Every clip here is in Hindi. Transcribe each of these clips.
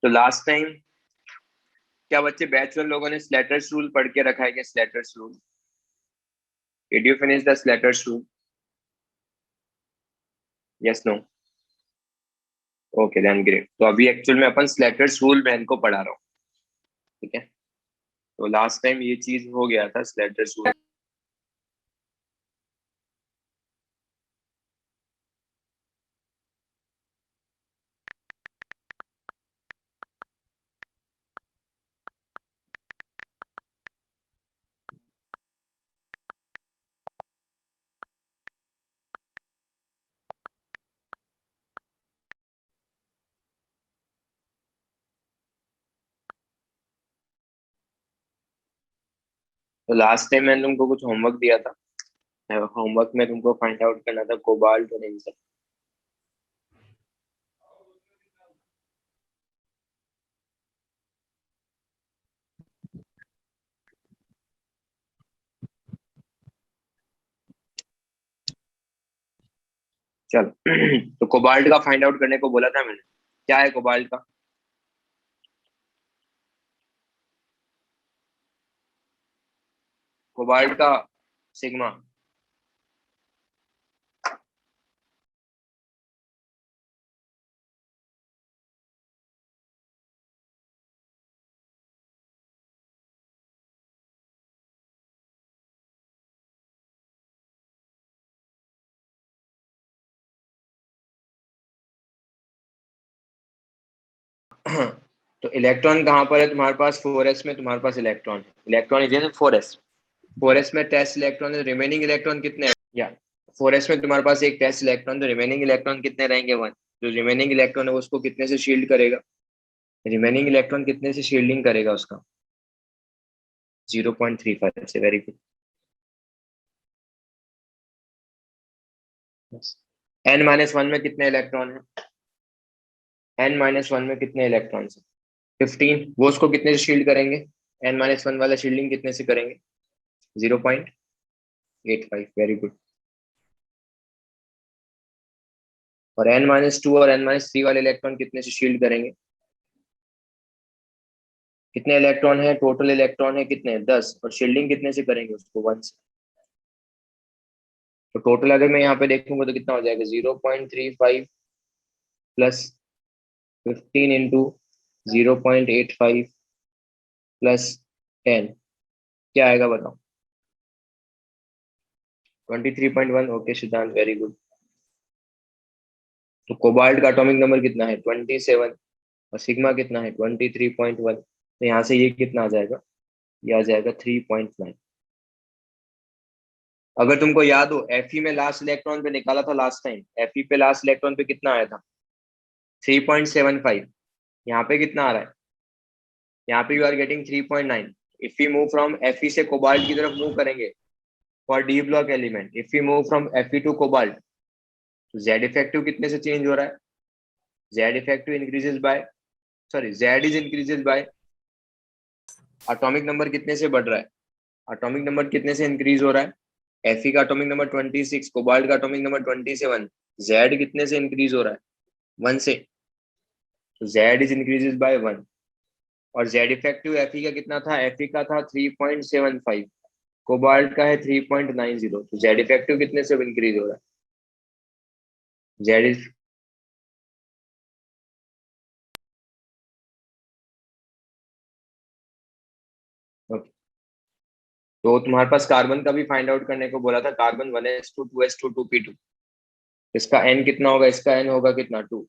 तो लास्ट टाइम क्या बच्चे बैचलर लोगों ने स्लैटर्स रूल पढ़ के रखा है क्या? Slater's rule, did you finish the Slater's rule? Yes, no? Okay then great. तो अभी एक्चुअल में अपन स्लैटर्स रूल बहन को पढ़ा रहा हूँ, ठीक है? तो लास्ट टाइम ये चीज हो गया था, स्लैटर्स रूल। तो लास्ट टाइम मैंने तुमको कुछ होमवर्क दिया था। होमवर्क में तुमको फाइंड आउट करना था कोबाल्ट और इंसर। चलो तो कोबाल्ट का फाइंड आउट करने को बोला था मैंने। क्या है कोबाल्ट का? कोबाल्ट का सिग्मा। तो इलेक्ट्रॉन कहाँ पर है तुम्हारे पास? 4s में तुम्हारे पास इलेक्ट्रॉन है। Electron is 4s। 4s में टेस्ट इलेक्ट्रॉन है, रिमेनिंग इलेक्ट्रॉन कितने हैं? या 4s में तुम्हारे पास एक टेस्ट इलेक्ट्रॉन, तो रिमेनिंग इलेक्ट्रॉन कितने रहेंगे? 1। जो रिमेनिंग इलेक्ट्रॉन है वो उसको कितने से शील्ड करेगा? रिमेनिंग इलेक्ट्रॉन कितने से शील्डिंग करेगा उसका? 0.35 से। Very good. n minus one में कितने इलेक्ट्रॉन है? n माइनस वन में कितने इलेक्ट्रॉन है? 15। वो उसको कितने से शील्ड करेंगे? n माइनस वन वाला शील्डिंग कितने से करेंगे? 0.85। Very good. और n माइनस टू और n माइनस थ्री वाले इलेक्ट्रॉन कितने से शील्ड करेंगे? कितने इलेक्ट्रॉन है? टोटल इलेक्ट्रॉन है कितने? 10। और शील्डिंग कितने से करेंगे उसको? 1 से। तो टोटल अगर मैं यहाँ पे देखूंगा तो कितना हो जाएगा? 0.35 प्लस 15 इंटू 0.85 प्लस 10, क्या आएगा बताओ? 23.1। ओके सिद्धांत, वेरी गुड। तो कोबाल्ट का एटॉमिक नंबर कितना है? 27। और सिग्मा कितना है? 23.1। तो यहाँ से ये कितना आ जाएगा? ये आ जाएगा 3.9। अगर तुमको याद हो Fe में लास्ट इलेक्ट्रॉन पे निकाला था लास्ट टाइम, Fe पे लास्ट इलेक्ट्रॉन पे कितना आया था? 3.75। यहाँ पे कितना आ रहा है? यहाँ पे you are getting 3.9। If you move from Fe से कोबाल्ट की तरफ मूव करेंगे for d block element, if you move from Fe to cobalt, तो जेड इफेक्टिव कितने से चेंज हो रहा है? Z effective increases by, sorry Z is increases by, atomic number कितने से बढ़ रहा है? एटॉमिक नंबर कितने से इंक्रीज हो रहा है? Fe का एटॉमिक नंबर 26, कोबाल्ट का एटॉमिक नंबर 27। जेड कितने से इंक्रीज हो रहा है? 1 से। तो जेड इज इंक्रीजेस बाय 1। और जेड इफेक्टिव Fe का कितना था? Fe का था 3.75, कोबाल्ट का है 3.90। तो जेड इफेक्टिव कितने से इंक्रीज हो रहा है? Z is, okay. तो तुम्हारे पास कार्बन का भी फाइंड आउट करने को बोला था। Carbon 1s2 2s2 2p2। इसका n कितना होगा? इसका n होगा कितना? 2।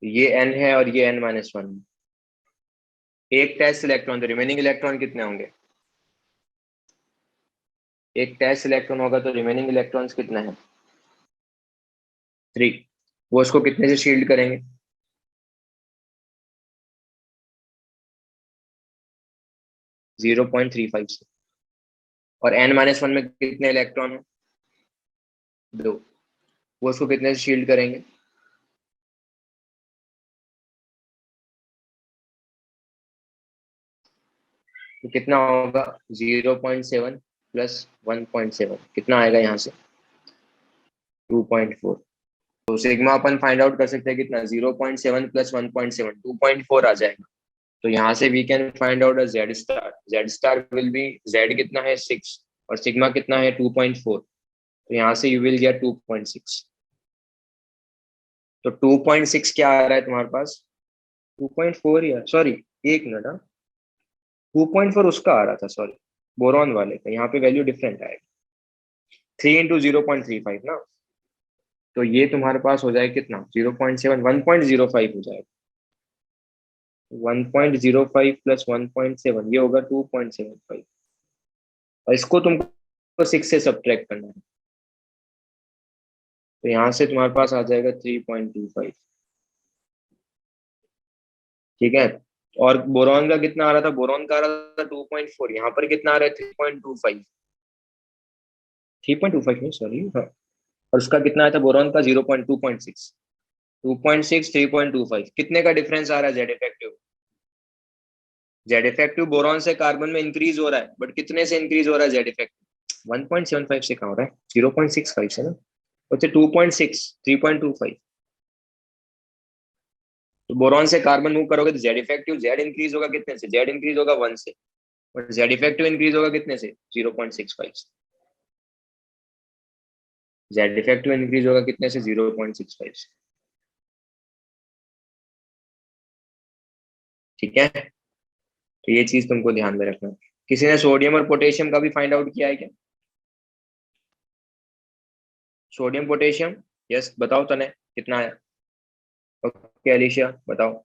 ये n है और ये n माइनस वन। एक टेस्ट इलेक्ट्रॉन, तो रिमेनिंग इलेक्ट्रॉन कितने होंगे? एक टेस्ट इलेक्ट्रॉन होगा तो रिमेनिंग इलेक्ट्रॉन्स कितने हैं? 3। वो उसको कितने से शील्ड करेंगे? 0.35 से। और n माइनस वन में कितने इलेक्ट्रॉन है? 2। वो उसको कितने से शील्ड करेंगे? तो कितना होगा? 0.7 प्लस 1.7, कितना आएगा यहाँ से? 2.4। तो सिग्मा अपन फाइंड आउट कर सकते हैं कितना, 0.7 प्लस 1.7, 2.4 आ जाएगा। तो यहाँ से we can find out Z star. Z star will be, Z कितना है 6 और सिग्मा कितना है 2.4, तो यहाँ से यू विल गेट 2.6। तो 2.6 क्या आ रहा है तुम्हारे पास, 2.4 या सॉरी, एक मिनट, हाँ 2.4 उसका आ रहा था, सॉरी बोरॉन वाले का, यहाँ पे वैल्यू डिफरेंट आएगा, 3 into 0.35 ना। तो ये तुम्हारे पास हो जाएगा कितना, 0.7, 1.05 हो जाएगा। 1.05 प्लस 1.7 ये होगा 2.75, और इसको तुमको 6 से सब्ट्रैक्ट करना है, तो यहाँ से तुम्हारे पास आ जाएगा 3.25। ठीक है। और बोरॉन का कितना आ रहा था, बोरॉन का आ रहा था 2.4, यहाँ पर कितना आ रहा है 3.25, 3.25 नहीं सॉरी, हाँ। और उसका कितना आया था बोरॉन का, 0.2.6, 2.6, 3.25, कितने का डिफरेंस आ रहा है Z effective. Z effective boron से कार्बन में इंक्रीज हो रहा है, बट कितने से इंक्रीज हो रहा है जेड इफेक्टिव, 1.75 से कहाँ हो रहा है, 0.65 से ना, बच्चे 2.6, 3.25। तो बोरॉन से कार्बन मूव करोगे तो जेड इफेक्टिव, जेड इंक्रीज होगा कितने से, जेड इंक्रीज होगा 1 से, बट जेड इफेक्टिव इंक्रीज होगा कितने से, 0.65 से। जेड इफेक्टिव इंक्रीज होगा कितने से, 0.65 से। ठीक है, तो ये चीज तुमको ध्यान में रखना है। किसी ने सोडियम और पोटेशियम का भी फाइंड आउट किया है क्या, सोडियम पोटेशियम, यस बताओ तने कितना है। ओके अलीशिया बताओ,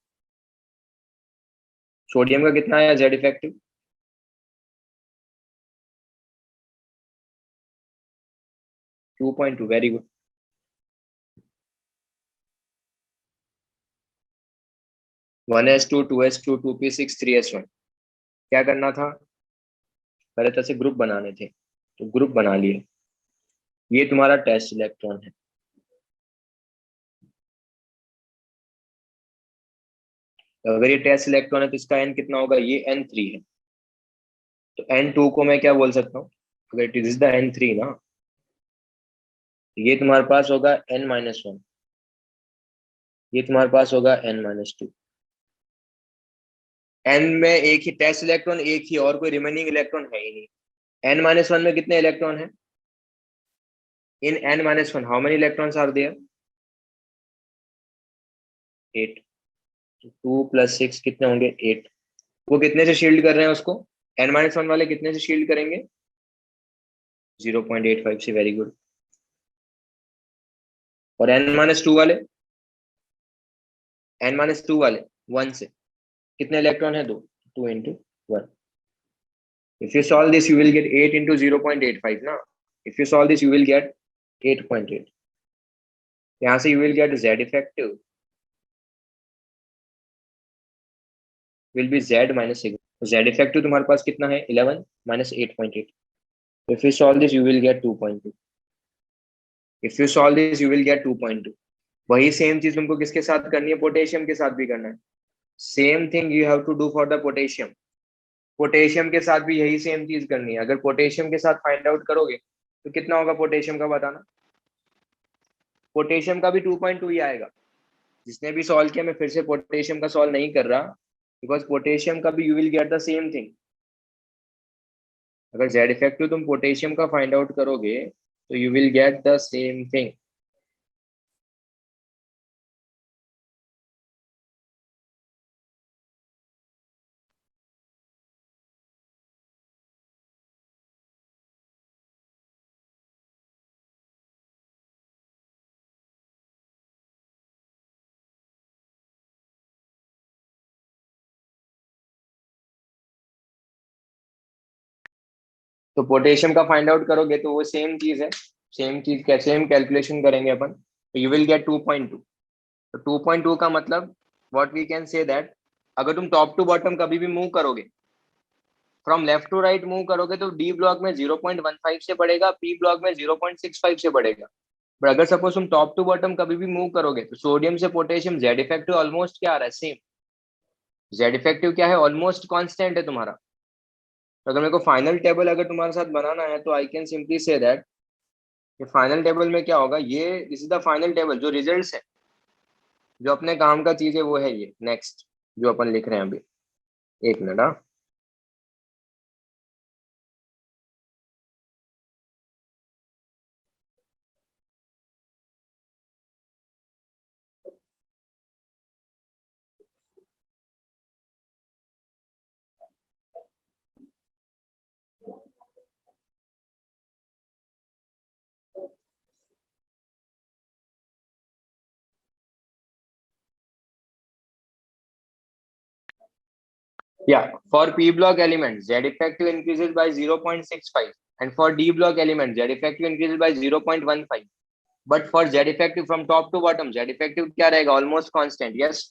सोडियम का कितना आया Z effective, 2.2, very good. 1s2, 2s2, 2p6, 3s1, क्या करना था, पहले तो ऐसे ग्रुप बनाने थे, तो ग्रुप बना लिए। ये तुम्हारा टेस्ट इलेक्ट्रॉन है, तो अगर ये टेस्ट इलेक्ट्रॉन है तो इसका एन कितना होगा, ये n3 है, तो n2 को मैं क्या बोल सकता हूँ, अगर इट इज द n3 ना, तो ये तुम्हारे पास होगा n-1, ये तुम्हारे पास होगा n-2। n में एक ही टेस्ट इलेक्ट्रॉन, एक ही, और कोई रिमेनिंग इलेक्ट्रॉन है ही नहीं। n-1 में कितने इलेक्ट्रॉन है, in n-1 how many electrons are there, 8। 2 + 6 कितने होंगे, 8। वो कितने से शील्ड कर रहे हैं उसको, n-1 वाले कितने से शील्ड करेंगे, 0.85 से, वेरी गुड। और n-2 वाले, n-2 वाले 1 से, कितने इलेक्ट्रॉन है, 2, 2 × 1। If you solve this you will gate 8 into 0.85 ना, if you solve this you will gate 8.8। यहाँ से you will gate Z effective will be Z minus sigma. Z effective तुम्हारे पास कितना है, 11 minus 8.8। If you solve this you will gate 2.2। If you solve this you will gate 2.2। वही सेम चीज तुमको किसके साथ करनी है, पोटेशियम के साथ भी करना है। Same thing you have to do for the potassium. Potassium के साथ भी यही सेम चीज करनी है। अगर पोटेशियम के साथ फाइंड आउट करोगे तो कितना होगा पोटेशियम का, बताना। पोटेशियम का भी 2.2 ही आएगा। जिसने भी सॉल्व किया, मैं फिर से पोटेशियम का सॉल्व नहीं कर रहा, बिकॉज पोटेशियम का भी you will get the same thing. अगर जेड इफेक्टिव तुम पोटेशियम का फाइंड आउट करोगे तो you will get the same thing. तो पोटेशियम का फाइंड आउट करोगे तो वो सेम चीज है। सेम चीज क्या, सेम कैलकुलेशन करेंगे अपन, तो यू विल गेट 2.2। तो 2.2 का मतलब what we can say that, अगर तुम टॉप टू बॉटम कभी भी मूव करोगे, from left to right move करोगे, तो डी ब्लॉक में 0.15 से बढ़ेगा, पी ब्लॉक में 0.65 से बढ़ेगा। बट अगर सपोज तुम टॉप टू बॉटम कभी भी मूव करोगे तो सोडियम से पोटेशियम जेड इफेक्टिव ऑलमोस्ट क्या आ रहा है, सेम। जेड इफेक्टिव क्या है, ऑलमोस्ट कांस्टेंट है तुम्हारा। तो अगर मेरे को फाइनल टेबल अगर तुम्हारे साथ बनाना है तो I can simply say that ये फाइनल टेबल में क्या होगा, ये this is the final table, जो रिजल्ट्स है, जो अपने काम का चीज है वो है ये। नेक्स्ट जो अपन लिख रहे हैं अभी, एक मिनट। हाँ, yeah, for P block element, Z effective increases by 0.65, and for D block element, Z effective increases by 0.15. But for Z effective from top to bottom, Z effective क्या रहेगा? Almost constant. Yes.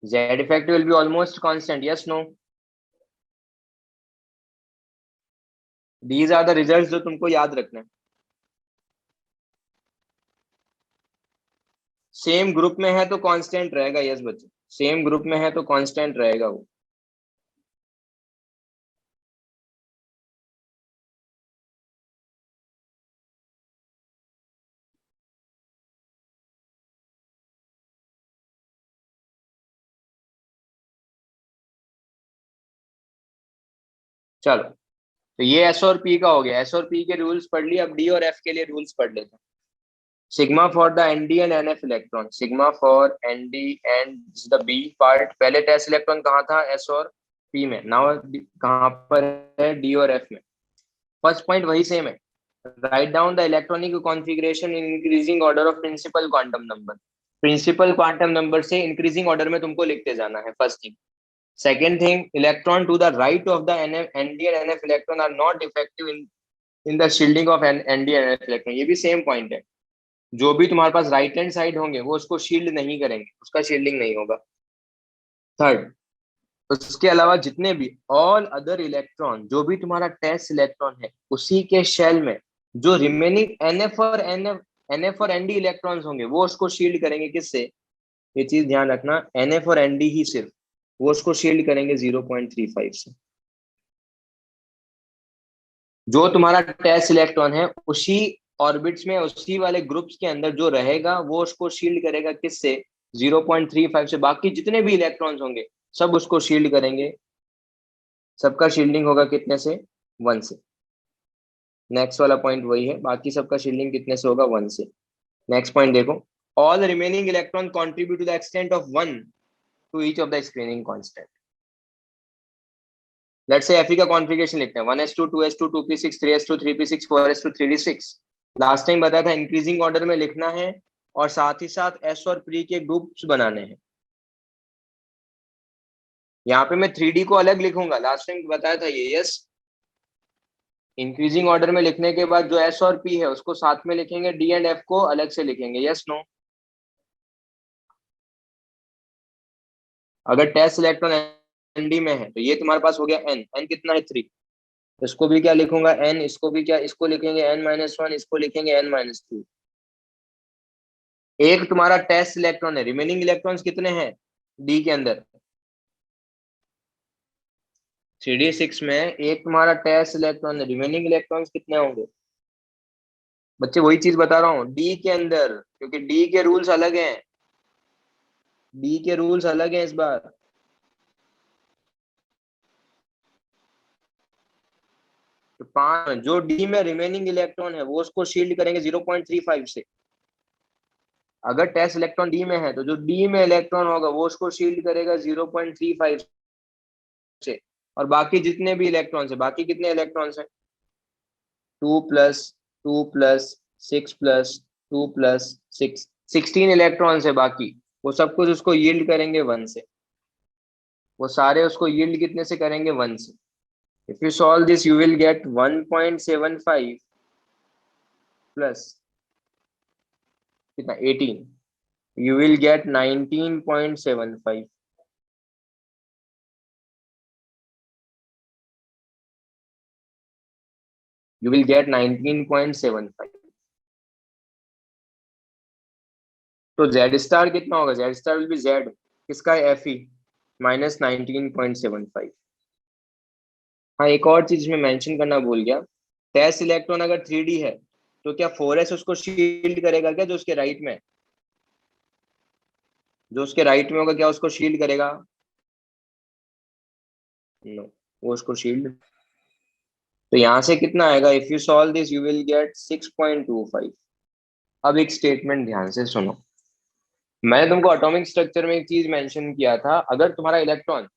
Z effective will be almost constant. Yes. No. These are the results जो तुमको याद रखना है। सेम ग्रुप में है तो कांस्टेंट रहेगा। यस बच्चे, सेम ग्रुप में है तो कांस्टेंट रहेगा वो। चलो, तो ये एस और पी का हो गया। एस और पी के रूल्स पढ़ लिए, अब डी और एफ के लिए रूल्स पढ़ लेते हैं। Sigma for the nd and nf electron, sigma for nd and the b part. पहले टेस्ट इलेक्ट्रॉन कहाँ था? एस और पी में। नाउ कहाँ पर है? डी और एफ में। फर्स्ट पॉइंट वही सेम है। Right down the electronic configuration in increasing order of principal quantum number. Principal quantum number से इंक्रीजिंग ऑर्डर में तुमको लिखते जाना है, first thing. Second thing, electron to the right of the nd and nf electron are not effective in the shielding of nd and nf electron. ये भी सेम पॉइंट है। जो भी तुम्हारे पास राइट हैंड साइड होंगे वो उसको शील्ड नहीं करेंगे, उसका शील्डिंग नहीं होगा। थर्ड, उसके अलावा जितने भी ऑल अदर इलेक्ट्रॉन, जो भी तुम्हारा टेस्ट इलेक्ट्रॉन है, उसी के शेल में जो रिमेनिंग एनएफ और एनडी इलेक्ट्रॉन्स होंगे वो उसको शील्ड करेंगे। किससे? ये चीज ध्यान रखना, एनएफ और एनडी ही सिर्फ, वो उसको शील्ड करेंगे 0.35 से। जो तुम्हारा टेस्ट इलेक्ट्रॉन है उसी ऑर्बिट्स में, उसी वाले ग्रुप्स के अंदर जो रहेगा वो उसको शील्ड करेगा। किससे? 0.35 से। बाकी जितने भी इलेक्ट्रॉन्स होंगे सब उसको शील्ड करेंगे। सबका शील्डिंग होगा कितने से? 1 से। नेक्स्ट वाला पॉइंट वही है, बाकी सबका शील्डिंग कितने से होगा? 1 से। नेक्स्ट पॉइंट देखो, all remaining electron contribute to the extent of 1 to each of the screening constant. Let's say Fe का कॉन्फ़िगरेशन लिखते हैं, 1s2 2s2 2p6 3s2 3p6 4s2 3d6। Last time बताया था इंक्रीजिंग ऑर्डर में लिखना है और साथ ही साथ एस और पी के ग्रुप्स बनाने हैं। यहाँ पे मैं 3D को अलग लिखूंगा, लास्ट टाइम बताया था ये। यस, इंक्रीजिंग ऑर्डर में लिखने के बाद जो एस और पी है उसको साथ में लिखेंगे, डी एंड एफ को अलग से लिखेंगे। Yes no? अगर टेस्ट इलेक्ट्रॉन एनडी में है तो ये तुम्हारे पास हो गया एन। एन कितना है? 3। इसको भी क्या लिखूंगा? एन। इसको भी क्या, इसको लिखेंगे n-1, इसको लिखेंगे n-2। एक तुम्हारा टेस्ट इलेक्ट्रॉन है, रिमेनिंग इलेक्ट्रॉन्स कितने हैं डी के अंदर? 3d6 में एक तुम्हारा टेस्ट इलेक्ट्रॉन है, रिमेनिंग इलेक्ट्रॉन्स कितने होंगे बच्चे? वही चीज बता रहा हूँ, डी के अंदर, क्योंकि डी के रूल्स अलग हैं। डी के रूल्स अलग हैं इस बार। तो 5 जो डी में रिमेनिंग इलेक्ट्रॉन है वो उसको शील्ड करेंगे 0.35 से। अगर टेस्ट इलेक्ट्रॉन डी में है तो जो डी में इलेक्ट्रॉन होगा वो उसको शील्ड करेगा 0.35 से। और बाकी जितने भी इलेक्ट्रॉन्स है, बाकी कितने इलेक्ट्रॉन्स हैं? 2 + 2 + 6 + 2 + 6, 16 इलेक्ट्रॉन्स है बाकी। वो सब कुछ उसको यील्ड करेंगे 1 से। वो सारे उसको यील्ड कितने से करेंगे? 1 से। If you solve this you will gate 1.75 plus कितना? 18। You will gate 19.75। you will get 19.75। तो जेड स्टार कितना होगा? Z star will be Z किसका? F E -19.75। हाँ, एक और चीज मैं मेंशन करना भूल गया, टेस्ट इलेक्ट्रॉन अगर 3D है तो क्या 4s उसको शील्ड करेगा क्या, जो उसके राइट में, जो उसके राइट में होगा, क्या उसको शील्ड करेगा? नो, वो उसको शील्ड। तो यहां से कितना आएगा? If you solve this you will gate 6.25। अब एक स्टेटमेंट ध्यान से सुनो। मैंने तुमको एटॉमिक स्ट्रक्चर में एक चीज मेंशन किया था, अगर तुम्हारा इलेक्ट्रॉन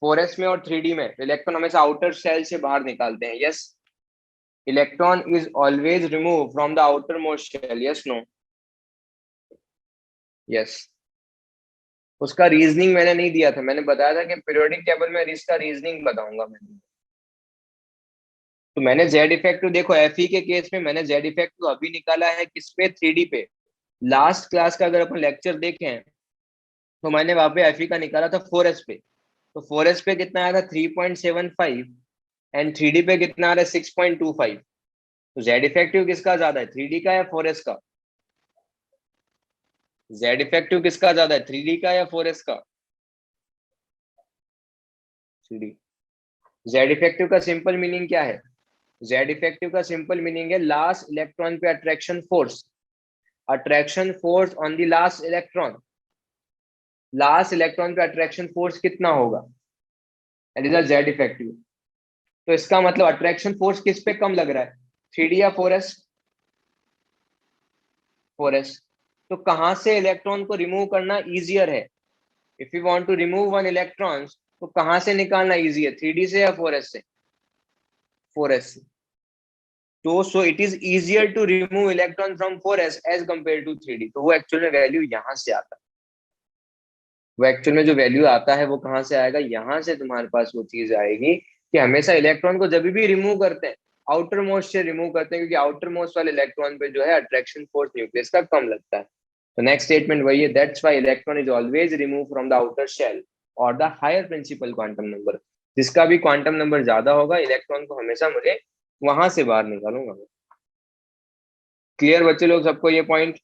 4s में और 3D में, इलेक्ट्रॉन हमेशा आउटर शेल से बाहर निकालते हैं। Yes, electron is always remove from the outermost shell. Yes no? Yes. उसका रीजनिंग मैंने नहीं दिया था, मैंने बताया था कि पीरियोडिक टेबल में इसका रीजनिंग बताऊंगा मैं। तो मैंने जेड इफेक्टिव, देखो एफई के केस में मैंने जेड इफेक्टिव अभी निकाला है किस पे? 3D पे। लास्ट क्लास का अगर अपन लेक्चर देखें तो मैंने वहां पे एफई का निकाला था 4s पे। तो 4s पे कितना आया था? 3.75। एंड 3D पे कितना आ रहा है? 6.25। तो जेड इफेक्टिव किसका ज्यादा है, 3D का या 4s का? जेड इफेक्टिव किसका ज्यादा है, 3D का या 4s का? 3D। जेड इफेक्टिव का सिंपल मीनिंग क्या है? जेड इफेक्टिव का सिंपल मीनिंग है लास्ट इलेक्ट्रॉन पे attraction force. Attraction force on the last electron. Last electron पे अट्रैक्शन फोर्स कितना होगा? That is a Z effective. तो इसका मतलब अट्रैक्शन फोर्स किस पे कम लग रहा है, 3D या 4s? 4s। तो कहां से इलेक्ट्रॉन को रिमूव करना इजियर है? If you want to remove one electron तो कहां से निकालना इजी है, 3D से या 4s से? 4s से। तो so it is easier to remove electron from 4s as compare to 3D। तो वो एक्चुअल में वैल्यू यहां से आता है। वो एक्चुअल में जो वैल्यू आता है वो कहाँ से आएगा? यहाँ से तुम्हारे पास वो चीज आएगी कि हमेशा इलेक्ट्रॉन को जब भी रिमूव करते हैं, आउटर मोस्ट से रिमूव करते हैं, क्योंकि आउटर मोस्ट वाले इलेक्ट्रॉन पे जो है अट्रैक्शन फोर्स न्यूक्लियस का कम लगता है। तो नेक्स्ट स्टेटमेंट वही है, that's why electron is always remove from the outer shell और the higher principal quantum number. जिसका भी क्वांटम नंबर ज्यादा होगा, इलेक्ट्रॉन को हमेशा मुझे वहां से बाहर निकालूंगा। क्लियर बच्चे लोग सबको ये पॉइंट?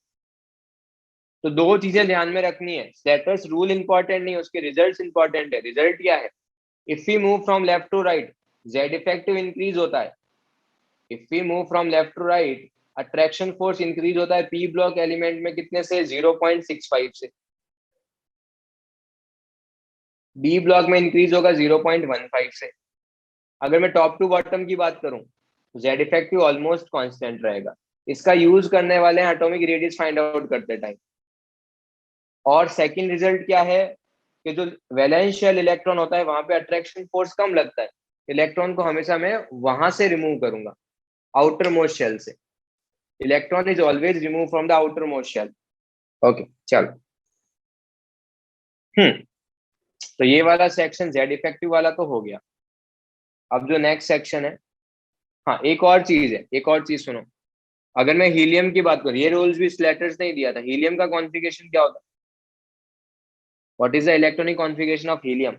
तो दो चीजें ध्यान में रखनी है, स्टेटस रूल इंपॉर्टेंट नहीं, उसके रिजल्ट्स इंपॉर्टेंट है। रिजल्ट क्या है? If we move from left to right, Z effective increase होता है। If we move from left to right, attraction force increase होता है पी ब्लॉक एलिमेंट में कितने से? 0.65 से। डी ब्लॉक में इंक्रीज होगा 0.15 से। अगर मैं टॉप टू बॉटम की बात करूं तो जेड इफेक्टिव ऑलमोस्ट कांस्टेंट रहेगा। इसका यूज करने वाले हैं एटॉमिक रेडियस फाइंड आउट करते टाइम। और सेकंड रिजल्ट क्या है कि जो वैलेंशियल इलेक्ट्रॉन होता है वहां पे अट्रैक्शन फोर्स कम लगता है। इलेक्ट्रॉन को हमेशा मैं वहां से रिमूव करूंगा, आउटर मोस्ट शेल से। Electron is always remove from the outermost shell. Okay चलो। तो ये वाला सेक्शन जेड इफेक्टिव वाला तो हो गया। अब जो नेक्स्ट सेक्शन है, हाँ एक और चीज है, एक और चीज सुनो। अगर मैं हीलियम की बात करूँ, ये रूल्स भी स्लेटर्स ने दिया था, हीलियम का कॉन्फ़िगरेशन क्या होता है? What is the electronic configuration of helium?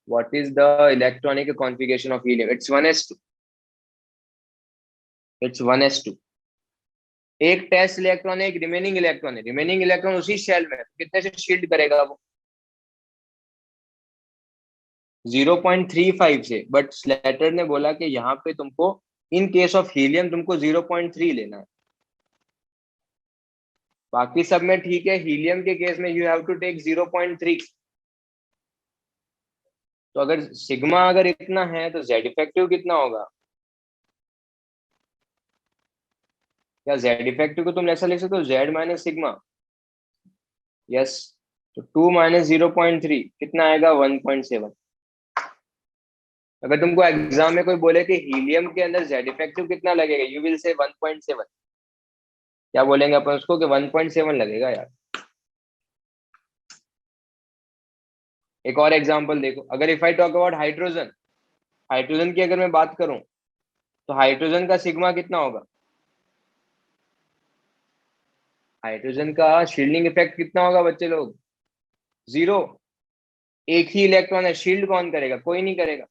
What is the electronic configuration of helium? It's 1s2. It's 1s2। एक टेस्ट इलेक्ट्रॉन है, एक रिमेनिंग इलेक्ट्रॉन है। रिमेनिंग इलेक्ट्रॉन उसी शेल में कितने से शील्ड करेगा वो? 0.35 से। बट स्लेटर ने बोला कि यहाँ पे तुमको इन केस ऑफ हीलियम तुमको 0.3 लेना है। बाकी सब में ठीक है, हीलियम के केस में यू हैव टू टेक 0.3। तो अगर सिग्मा अगर इतना है तो जेड इफेक्टिव कितना होगा? या जेड इफेक्टिव को तुम ऐसा लिख सकते हो, जेड माइनस सिग्मा। यस। तो 2 माइनस 0.3 कितना आएगा? 1.7। अगर तुमको एग्जाम में कोई बोले कि हीलियम के अंदर जेड इफेक्टिव कितना लगेगा, यू विल से 1.7। क्या बोलेंगे अपन उसको कि 1.7 लगेगा यार। एक और एग्जांपल देखो, अगर if I talk about hydrogen, hydrogen की अगर मैं बात करूं तो हाइड्रोजन का सिग्मा कितना होगा? हाइड्रोजन का शील्डिंग इफेक्ट कितना होगा बच्चे लोग? 0। एक ही इलेक्ट्रॉन है, शील्ड कौन करेगा? कोई नहीं करेगा।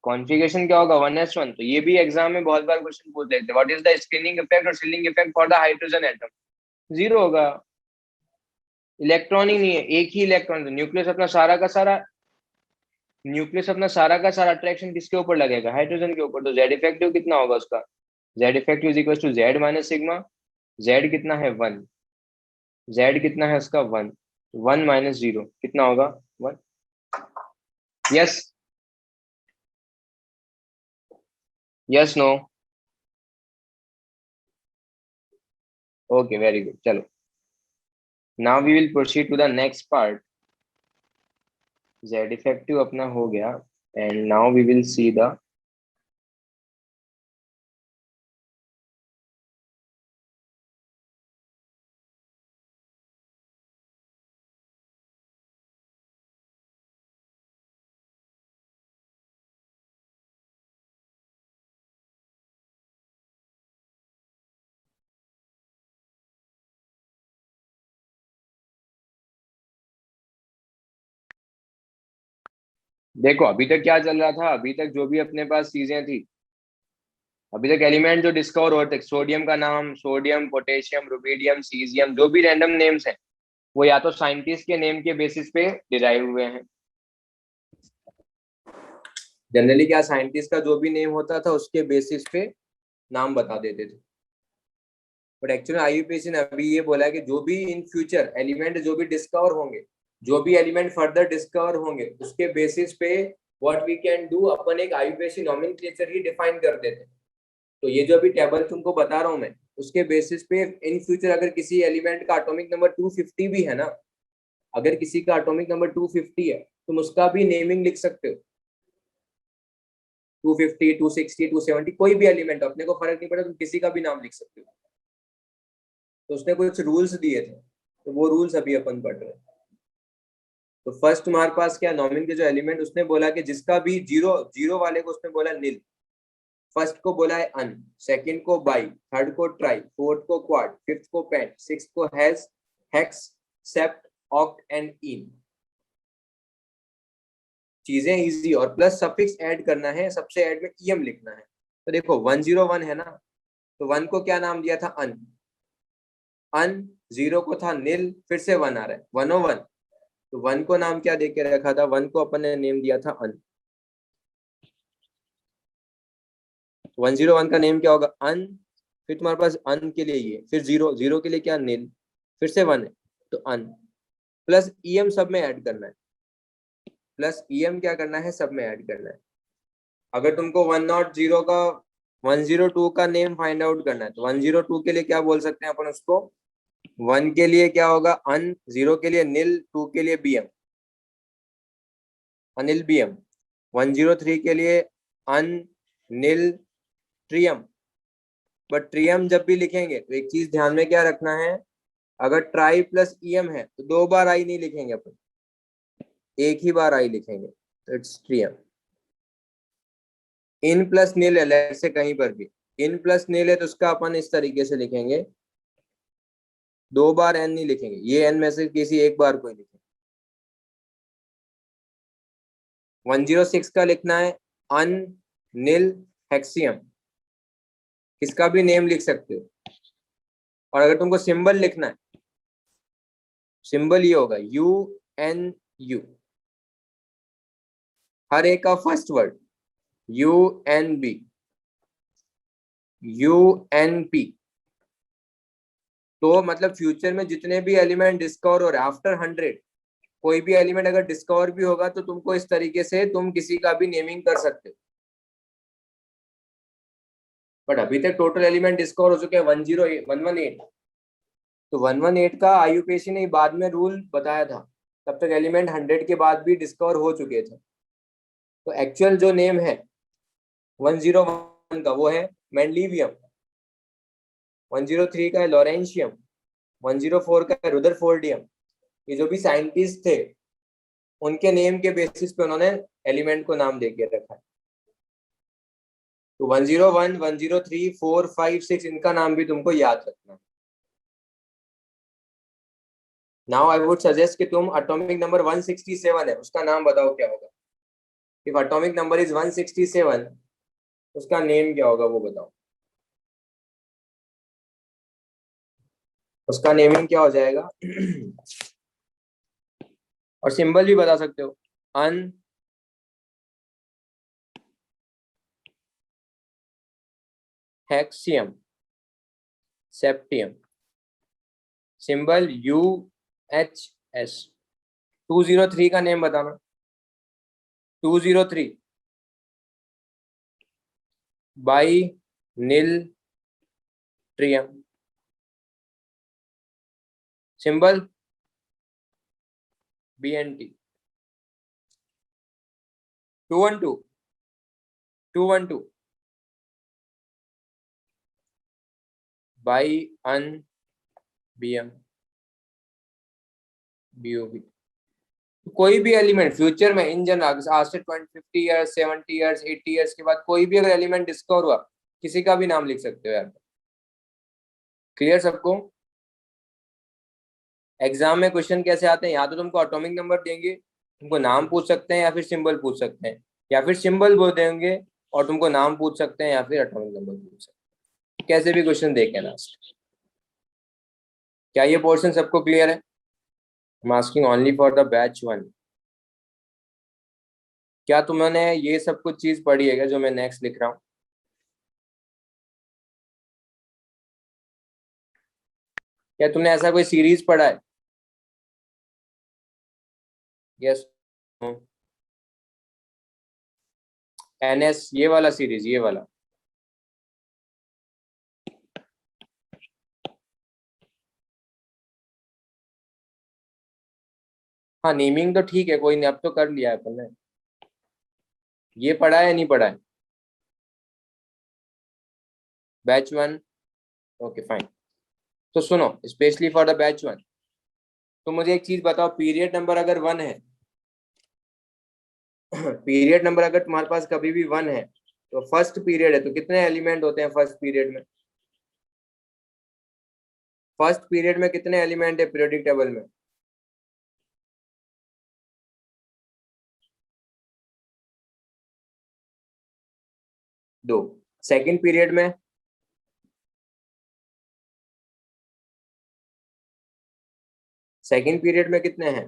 कॉन्फ़िगरेशन क्या होगा? 1s1। तो ये भी एग्जाम में बहुत बार क्वेश्चन पूछ लेते हैं, what is the screening effect और shielding effect for the hydrogen atom? 0 होगा। इलेक्ट्रॉन ही नहीं है, एक ही इलेक्ट्रॉन, तो न्यूक्लियस अपना सारा का सारा न्यूक्लियस अपना सारा का सारा अट्रैक्शन किसके ऊपर लगेगा, हाइड्रोजन के ऊपर, तो जेड इफेक्टिव कितना होगा उसका, Z effective is equal to Z minus sigma, Z कितना है 1, जेड कितना है उसका 1, 1 माइनस 0 कितना होगा 1। Yes, yes no, okay very good, चलो now we will proceed to the next part. Z effective अपना हो गया, and now we will see the, देखो अभी तक क्या चल रहा था, अभी तक जो भी अपने पास चीजें थी, अभी तक एलिमेंट जो डिस्कवर होते, सोडियम का नाम, सोडियम, पोटेशियम, रुबीडियम, सीजियम, जो भी रैंडम नेम्स हैं वो या तो साइंटिस्ट के नेम के बेसिस पे डिराइव हुए हैं। जनरली क्या, साइंटिस्ट का जो भी नेम होता था उसके बेसिस पे नाम बता देते थे, बट एक्चुअली आईयूपीएसी ने अभी ये बोला है कि जो भी इन फ्यूचर एलिमेंट जो भी डिस्कवर होंगे, जो भी एलिमेंट फर्दर डिस्कवर होंगे, उसके बेसिस पे व्हाट वी कैन डू, अपन एक आईयूपीएसी नॉमेनक्लेचर ही डिफाइन कर देते हैं। तो ये जो अभी टेबल तुमको बता रहा हूं मैं, उसके बेसिस पे इन फ्यूचर अगर किसी एलिमेंट का एटॉमिक नंबर 250 भी है ना, अगर किसी का एटॉमिक नंबर 250 है, तुम उसका भी नेमिंग लिख सकते हो, 250, 260, 270, कोई भी एलिमेंट, अपने को फर्क नहीं पड़ता, तुम किसी का भी नाम लिख सकते हो। तो उसने कुछ रूल्स दिए थे, तो वो रूल्स अभी अपन पढ़ रहे हैं। तो फर्स्ट तुम्हारे पास क्या, नॉमिन के जो एलिमेंट, उसने बोला कि जिसका भी जीरो, जीरो वाले को उसने बोला नील, फर्स्ट को बोला है अन, सेकंड को बाई, थर्ड को ट्राई, फोर्थ को क्वाड, फिफ्थ को पेंट, सिक्स्थ को has, hex, sept, oct and enn. चीजें इजी, और प्लस सफिक्स ऐड करना है, सबसे ऐड में ईएम लिखना है। तो देखो 101 है ना, तो 1 को क्या नाम दिया था, अन, अन, 0 को था नील, फिर से 1 आ रहा है 101, तो 1 को नाम क्या देके रखा था, 1 को अपन ने नेम दिया था अन। 101 का नेम क्या होगा, अन, फिर तुम्हारे पास अन के लिए ये, फिर 0, 0 के लिए क्या, नील, फिर से 1 है तो अन, प्लस ईएम सब में ऐड करना है, प्लस ईएम क्या करना है, सब में ऐड करना है। अगर तुमको 102 का, 102 का नेम फाइंड आउट करना है, तो 102 के लिए क्या बोल सकते हैं अपन उसको, 1 के लिए क्या होगा अन, 0 के लिए नील, 2 के लिए बीएम, अनिल बीएम, 103 के लिए अन, नील, ट्रियम। बट ट्रियम जब भी लिखेंगे तो एक चीज ध्यान में क्या रखना है, अगर ट्राई प्लस ईएम है तो 2 बार आई नहीं लिखेंगे अपन, एक ही बार आई लिखेंगे, तो इट्स ट्रियम। इन प्लस नील है से कहीं पर भी, इन प्लस नील है तो उसका अपन इस तरीके से लिखेंगे, 2 बार एन नहीं लिखेंगे, ये एन में से किसी एक बार को ही लिखेंगे। 106 का लिखना है अन, नील, हेक्सियम, किसका भी नेम लिख सकते हो। और अगर तुमको सिंबल लिखना है, सिंबल ये होगा UNU, हर एक का फर्स्ट वर्ड UNB, UNP। तो मतलब फ्यूचर में जितने भी एलिमेंट डिस्कवर हो रहे आफ्टर 100, कोई भी एलिमेंट अगर डिस्कवर भी होगा तो तुमको इस तरीके से तुम किसी का भी नेमिंग कर सकते हो। बट अभी तक टोटल एलिमेंट डिस्कवर हो चुके हैं 118, तो 118 का आईयूपीएसी ने बाद में रूल बताया था, तब तक एलिमेंट 100 के बाद भी डिस्कवर हो चुके थे। तो एक्चुअल जो नेम है 101 का वो है मेंडलीवियम, 103 का है लॉरेंशियम, 104 का है रुदरफोर्डियम। ये जो भी साइंटिस्ट थे उनके नेम के बेसिस पे उन्होंने एलिमेंट को नाम देके रखा है। तो 101, 103, 4, 5, 6 इनका नाम भी तुमको याद रखना है। नाउ आई वुड सजेस्ट कि तुम एटॉमिक नंबर 167 है उसका नाम बताओ क्या होगा। इफ एटॉमिक नंबर इज 167, उसका नेम क्या होगा वो बताओ, उसका नेमिंग क्या हो जाएगा और सिंबल भी बता सकते हो, अन, हेक्सियम, सेप्टियम, सिंबल UHS। 203 का नेम बताना। 203 biniltrium, symbol BNT। 212 212 biunbium BM BOB। कोई भी एलिमेंट फ्यूचर में इन जनरल आज से 50 ईयर्स 70 ईयर्स 80 ईयर्स के बाद कोई भी अगर एलिमेंट डिस्कवर हुआ, किसी का भी नाम लिख सकते हो यार। क्लियर सबको? एग्जाम में क्वेश्चन कैसे आते हैं, या तो तुमको एटॉमिक नंबर देंगे, तुमको नाम पूछ सकते हैं, या फिर सिंबल पूछ सकते हैं, या फिर सिंबल बोल देंगे और तुमको नाम पूछ सकते हैं, या फिर एटॉमिक नंबर पूछ सकते हैं। कैसे भी क्वेश्चन देखें लास्ट। क्या ये पोर्शन सबको क्लियर है? Masking only for the batch 1। क्या तुमने ये सब कुछ चीज पढ़ी है क्या जो मैं नेक्स्ट लिख रहा हूँ? क्या तुमने ऐसा कोई सीरीज पढ़ा है? यस। NS ये वाला सीरीज, ये वाला। हाँ नेमिंग तो ठीक है, कोई नहीं, अब तो कर लिया है अपन ने। ये पढ़ा है या नहीं पढ़ा है? बैच 1। Okay fine. तो सुनो, स्पेशली फॉर द बैच 1, तो मुझे एक चीज बताओ, पीरियड नंबर अगर 1 है पीरियड नंबर अगर तुम्हारे पास कभी भी 1 है, तो फर्स्ट पीरियड है, तो कितने एलिमेंट होते हैं फर्स्ट पीरियड में? फर्स्ट पीरियड में कितने एलिमेंट है पीरियोडिक टेबल में? 2। सेकंड पीरियड में? सेकंड पीरियड में कितने हैं?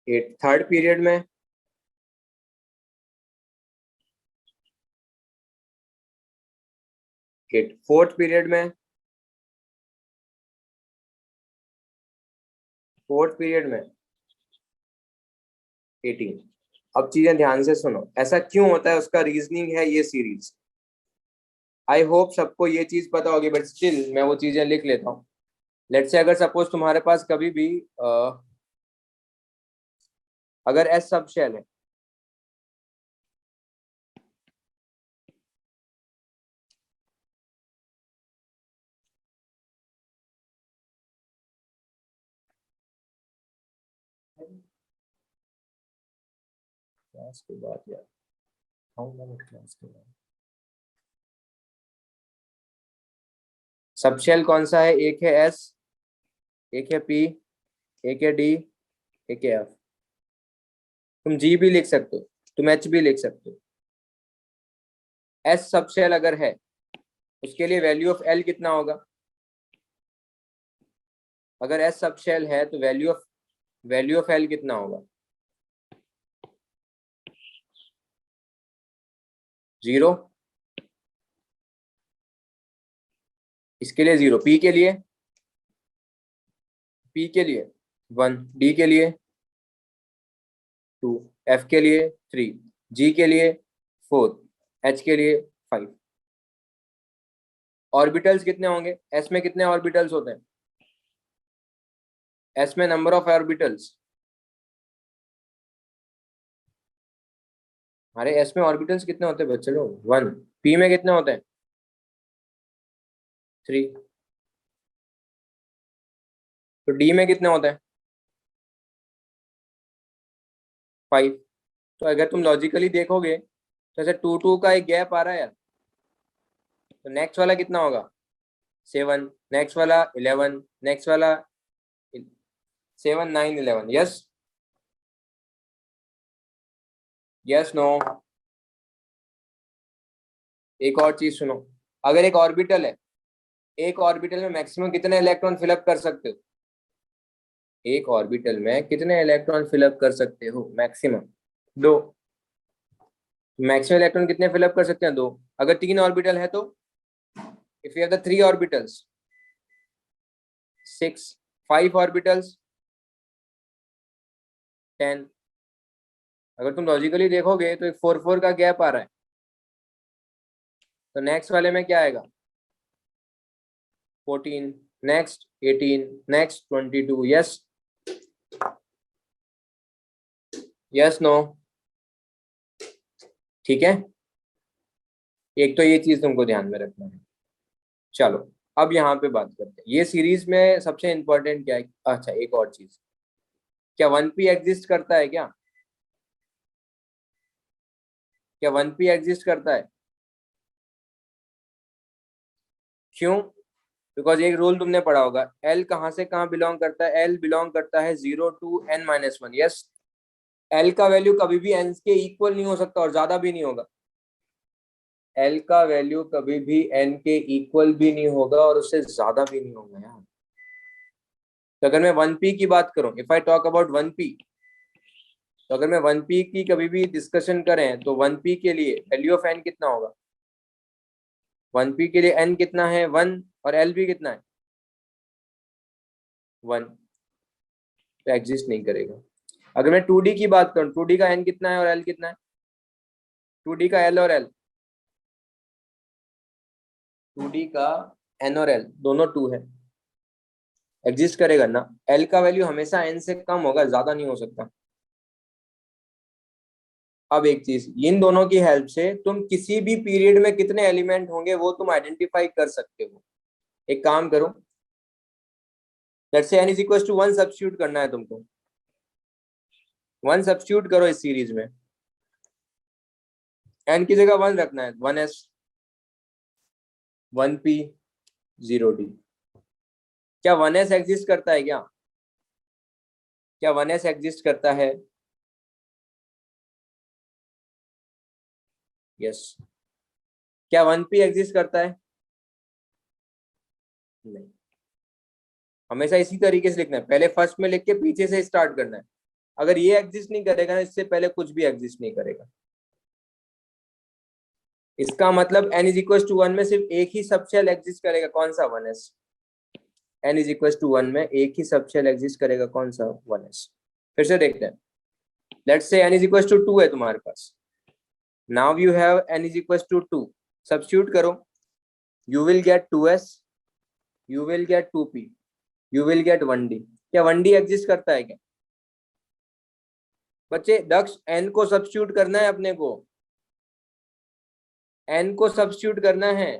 8। थर्ड पीरियड में? 8। फोर्थ पीरियड में? फोर्थ पीरियड में 18। अब चीजें ध्यान से सुनो, ऐसा क्यों होता है उसका रीजनिंग है ये सीरीज। आई होप सबको ये चीज पता होगी, बट स्टिल मैं वो चीजें लिख लेता हूँ। लेट्स से अगर सपोज तुम्हारे पास कभी भी अगर एस सब शेल है, क्लास के बाद यार, क्लास के बाद सब शेल कौन सा है? एक है एस, एक है पी, एक है डी, एक है एफ। तुम जी भी लिख सकते हो, तुम एच भी लिख सकते हो। एस सब शेल अगर है, उसके लिए वैल्यू ऑफ एल कितना होगा? अगर एस सब शेल है तो वैल्यू ऑफ एल कितना होगा? 0। इसके लिए 0। पी के लिए 1, डी के लिए 2, एफ के लिए 3, जी के लिए 4, एच के लिए 5। ऑर्बिटल्स कितने होंगे? एस में कितने ऑर्बिटल्स होते हैं? एस में नंबर ऑफ ऑर्बिटल्स, अरे एस में ऑर्बिटल्स कितने होते हैं बच्चे लोग? 1। पी में कितने होते हैं? 3। तो डी में कितने होते हैं? 5। तो अगर तुम लॉजिकली देखोगे तो ऐसे 2 का एक गैप आ रहा है यार, तो नेक्स्ट वाला कितना होगा? 7, नेक्स्ट वाला 11, नेक्स्ट वाला 7 9 11। Yes yes no? एक और चीज सुनो, अगर एक ऑर्बिटल है, एक ऑर्बिटल में मैक्सिमम कितने इलेक्ट्रॉन फिलअप कर सकते हो? एक ऑर्बिटल में कितने इलेक्ट्रॉन फिलअप कर सकते हो मैक्सिमम? 2। मैक्सिमम इलेक्ट्रॉन कितने फिलअप कर सकते हैं? 2। अगर 3 ऑर्बिटल है तो if you have the 3 orbitals 6, 5 orbitals 10। अगर तुम लॉजिकली देखोगे तो एक 4 का गैप आ रहा है, तो नेक्स्ट वाले में क्या आएगा? 14, next 18, next 22। Yes yes no? ठीक है, एक तो ये चीज तुमको ध्यान में रखना है। चलो अब यहाँ पे बात करते हैं, ये सीरीज में सबसे इंपॉर्टेंट क्या है? अच्छा एक और चीज, क्या 1p एग्जिस्ट करता है क्या? क्या 1p एग्जिस्ट करता है? क्यों? बिकॉज एक रूल तुमने पढ़ा होगा, एल कहाँ से कहाँ बिलोंग करता है? एल बिलोंग करता है 0 to n-1। यस, एल का वैल्यू कभी भी एन के इक्वल नहीं हो सकता और ज्यादा भी नहीं होगा। एल का वैल्यू कभी भी एन के इक्वल भी नहीं होगा और उससे ज्यादा भी नहीं होगा यार। तो अगर मैं 1p की बात करूं, if I talk about 1p, तो अगर मैं 1p की कभी भी डिस्कशन करें तो 1p के लिए वैल्यू ऑफ एन कितना होगा? 1p के लिए एन कितना है? 1। और एल भी कितना है? 1। तो एग्जिस्ट नहीं करेगा। अगर मैं 2d की बात करूं, 2d का एन कितना है और एल कितना है? 2d का एल और एल, 2d का एन और एल दोनों 2 है, एग्जिस्ट करेगा ना? एल का वैल्यू हमेशा एन से कम होगा, ज्यादा नहीं हो सकता। अब एक चीज, इन दोनों की हेल्प से तुम किसी भी पीरियड में कितने एलिमेंट होंगे वो तुम आइडेंटिफाई कर सकते हो। एक काम करो, let's say n is equal to 1 substitute करना है तुमको। 1 सब्स्टिट्यूट करो इस सीरीज में, n की जगह 1 रखना है। 1s, 1p, 0d। क्या 1s एग्जिस्ट करता है क्या? क्या 1s एग्जिस्ट करता है? यस। क्या 1p एग्जिस्ट करता है? नहीं। हमेशा इसी तरीके से लिखना है, पहले फर्स्ट में लिख के पीछे से स्टार्ट करना है। अगर ये एग्जिस्ट नहीं करेगा ना, इससे पहले कुछ भी एग्जिस्ट नहीं करेगा। इसका मतलब n इज इक्वल टू 1 में सिर्फ एक ही सबशेल एग्जिस्ट करेगा, कौन सा? 1s। n is equal to 1 में एक ही सबशेल एग्जिस्ट करेगा, कौन सा? 1s। फिर से देखते हैं, let's say n is equal to 2 है तुम्हारे पास। Now you have n is equal to 2, substitute करो, you will get 2s, you will get 2p, you will get 1d। क्या 1d एग्जिस्ट करता है क्या? बच्चे दक्ष, n को सब्स्टिट्यूट करना है अपने को, n को सब्स्टिट्यूट करना है।